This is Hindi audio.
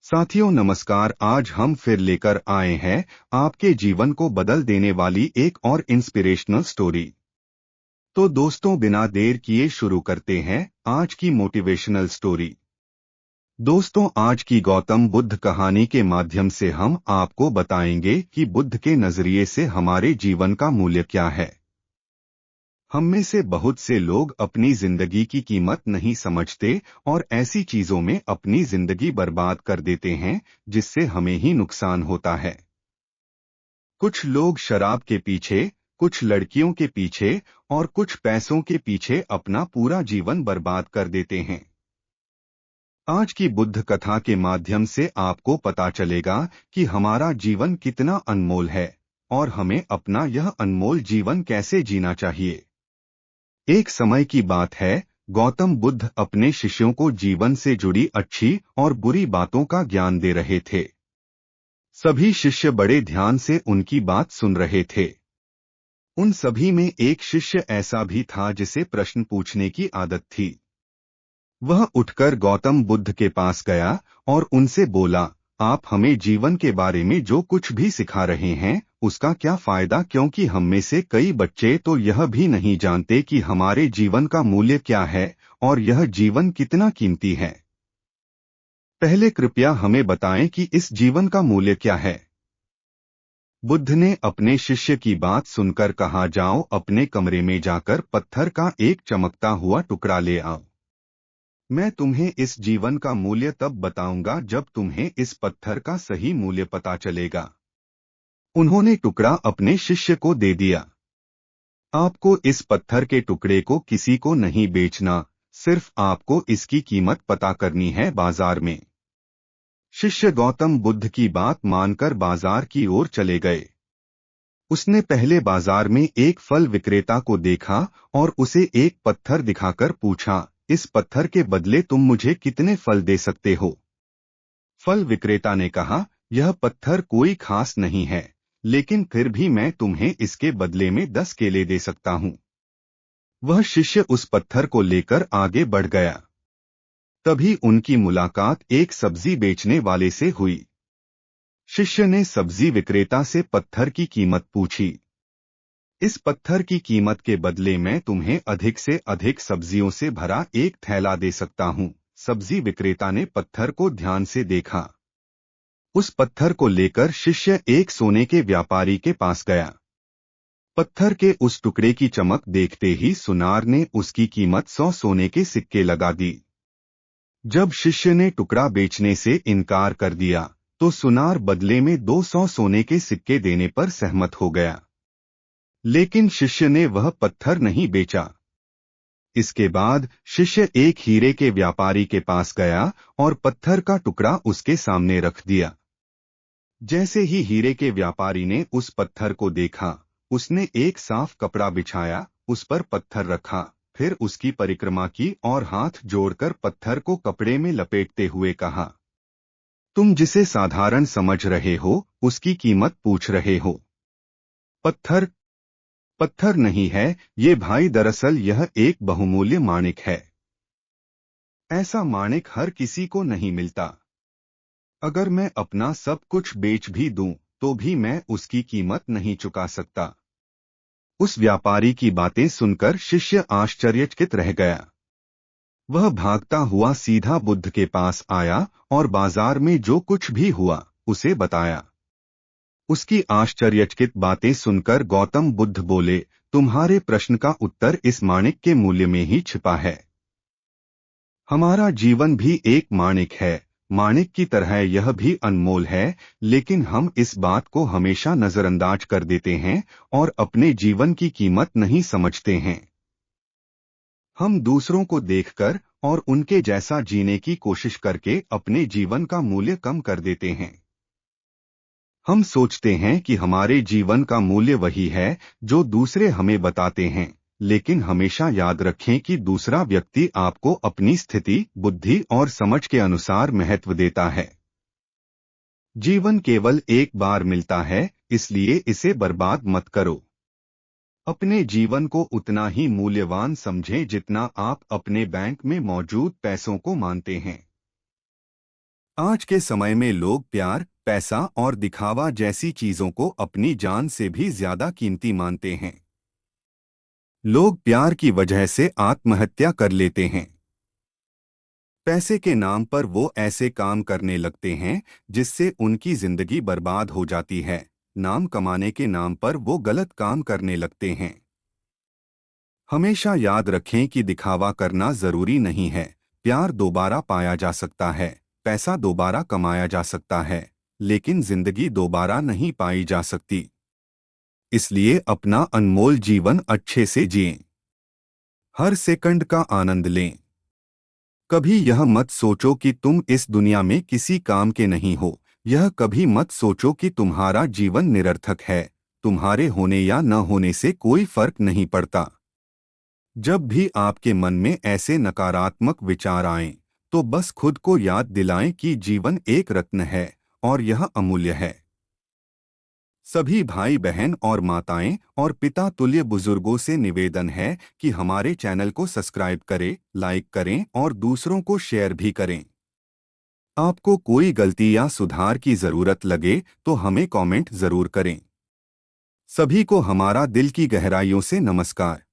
साथियों नमस्कार। आज हम फिर लेकर आए हैं आपके जीवन को बदल देने वाली एक और इंस्पिरेशनल स्टोरी। तो दोस्तों बिना देर किए शुरू करते हैं आज की मोटिवेशनल स्टोरी। दोस्तों आज की गौतम बुद्ध कहानी के माध्यम से हम आपको बताएंगे कि बुद्ध के नजरिए से हमारे जीवन का मूल्य क्या है। हम में से बहुत से लोग अपनी जिंदगी की कीमत नहीं समझते और ऐसी चीजों में अपनी जिंदगी बर्बाद कर देते हैं जिससे हमें ही नुकसान होता है। कुछ लोग शराब के पीछे, कुछ लड़कियों के पीछे और कुछ पैसों के पीछे अपना पूरा जीवन बर्बाद कर देते हैं। आज की बुद्ध कथा के माध्यम से आपको पता चलेगा कि हमारा जीवन कितना अनमोल है और हमें अपना यह अनमोल जीवन कैसे जीना चाहिए। एक समय की बात है, गौतम बुद्ध अपने शिष्यों को जीवन से जुड़ी अच्छी और बुरी बातों का ज्ञान दे रहे थे। सभी शिष्य बड़े ध्यान से उनकी बात सुन रहे थे। उन सभी में एक शिष्य ऐसा भी था जिसे प्रश्न पूछने की आदत थी। वह उठकर गौतम बुद्ध के पास गया और उनसे बोला, आप हमें जीवन के बारे में जो कुछ भी सिखा रहे हैं उसका क्या फायदा, क्योंकि हम में से कई बच्चे तो यह भी नहीं जानते कि हमारे जीवन का मूल्य क्या है और यह जीवन कितना कीमती है। पहले कृपया हमें बताएं कि इस जीवन का मूल्य क्या है। बुद्ध ने अपने शिष्य की बात सुनकर कहा, जाओ अपने कमरे में जाकर पत्थर का एक चमकता हुआ टुकड़ा ले आओ। मैं तुम्हें इस जीवन का मूल्य तब बताऊंगा जब तुम्हें इस पत्थर का सही मूल्य पता चलेगा। उन्होंने टुकड़ा अपने शिष्य को दे दिया। आपको इस पत्थर के टुकड़े को किसी को नहीं बेचना, सिर्फ आपको इसकी कीमत पता करनी है बाजार में। शिष्य गौतम बुद्ध की बात मानकर बाजार की ओर चले गए। उसने पहले बाजार में एक फल विक्रेता को देखा और उसे एक पत्थर दिखाकर पूछा, इस पत्थर के बदले तुम मुझे कितने फल दे सकते हो। फल विक्रेता ने कहा, यह पत्थर कोई खास नहीं है, लेकिन फिर भी मैं तुम्हें इसके बदले में 10 केले दे सकता हूँ। वह शिष्य उस पत्थर को लेकर आगे बढ़ गया। तभी उनकी मुलाकात एक सब्जी बेचने वाले से हुई। शिष्य ने सब्जी विक्रेता से पत्थर की कीमत पूछी। इस पत्थर की कीमत के बदले मैं तुम्हें अधिक से अधिक सब्जियों से भरा एक थैला दे सकता हूँ। सब्जी विक्रेता ने पत्थर को ध्यान से देखा। उस पत्थर को लेकर शिष्य एक सोने के व्यापारी के पास गया। पत्थर के उस टुकड़े की चमक देखते ही सुनार ने उसकी कीमत 100 सोने के सिक्के लगा दी। जब शिष्य ने टुकड़ा बेचने से इनकार कर दिया तो सुनार बदले में 200 सोने के सिक्के देने पर सहमत हो गया। लेकिन शिष्य ने वह पत्थर नहीं बेचा। इसके बाद शिष्य एक हीरे के व्यापारी के पास गया और पत्थर का टुकड़ा उसके सामने रख दिया। जैसे ही हीरे के व्यापारी ने उस पत्थर को देखा, उसने एक साफ कपड़ा बिछाया, उस पर पत्थर रखा, फिर उसकी परिक्रमा की और हाथ जोड़कर पत्थर को कपड़े में लपेटते हुए कहा, तुम जिसे साधारण समझ रहे हो उसकी कीमत पूछ रहे हो। पत्थर पत्थर नहीं है ये भाई, दरअसल यह एक बहुमूल्य माणिक है। ऐसा माणिक हर किसी को नहीं मिलता। अगर मैं अपना सब कुछ बेच भी दूं तो भी मैं उसकी कीमत नहीं चुका सकता। उस व्यापारी की बातें सुनकर शिष्य आश्चर्यचकित रह गया। वह भागता हुआ सीधा बुद्ध के पास आया और बाजार में जो कुछ भी हुआ उसे बताया। उसकी आश्चर्यचकित बातें सुनकर गौतम बुद्ध बोले, तुम्हारे प्रश्न का उत्तर इस माणिक के मूल्य में ही छिपा है। हमारा जीवन भी एक माणिक है, माणिक की तरह यह भी अनमोल है, लेकिन हम इस बात को हमेशा नजरअंदाज कर देते हैं और अपने जीवन की कीमत नहीं समझते हैं। हम दूसरों को देखकर और उनके जैसा जीने की कोशिश करके अपने जीवन का मूल्य कम कर देते हैं। हम सोचते हैं कि हमारे जीवन का मूल्य वही है जो दूसरे हमें बताते हैं, लेकिन हमेशा याद रखें कि दूसरा व्यक्ति आपको अपनी स्थिति, बुद्धि और समझ के अनुसार महत्व देता है। जीवन केवल एक बार मिलता है, इसलिए इसे बर्बाद मत करो। अपने जीवन को उतना ही मूल्यवान समझें जितना आप अपने बैंक में मौजूद पैसों को मानते हैं। आज के समय में लोग प्यार, पैसा और दिखावा जैसी चीजों को अपनी जान से भी ज्यादा कीमती मानते हैं। लोग प्यार की वजह से आत्महत्या कर लेते हैं। पैसे के नाम पर वो ऐसे काम करने लगते हैं जिससे उनकी जिंदगी बर्बाद हो जाती है। नाम कमाने के नाम पर वो गलत काम करने लगते हैं। हमेशा याद रखें कि दिखावा करना जरूरी नहीं है। प्यार दोबारा पाया जा सकता है, पैसा दोबारा कमाया जा सकता है, लेकिन जिंदगी दोबारा नहीं पाई जा सकती। इसलिए अपना अनमोल जीवन अच्छे से जिएं। हर सेकंड का आनंद लें। कभी यह मत सोचो कि तुम इस दुनिया में किसी काम के नहीं हो। यह कभी मत सोचो कि तुम्हारा जीवन निरर्थक है। तुम्हारे होने या न होने से कोई फर्क नहीं पड़ता। जब भी आपके मन में ऐसे नकारात्मक विचार आएं, तो बस खुद को याद दिलाएं कि जीवन एक रत्न है और यह अमूल्य है। सभी भाई बहन और माताएं और पिता तुल्य बुजुर्गों से निवेदन है कि हमारे चैनल को सब्सक्राइब करें, लाइक करें और दूसरों को शेयर भी करें। आपको कोई गलती या सुधार की जरूरत लगे तो हमें कमेंट जरूर करें। सभी को हमारा दिल की गहराइयों से नमस्कार।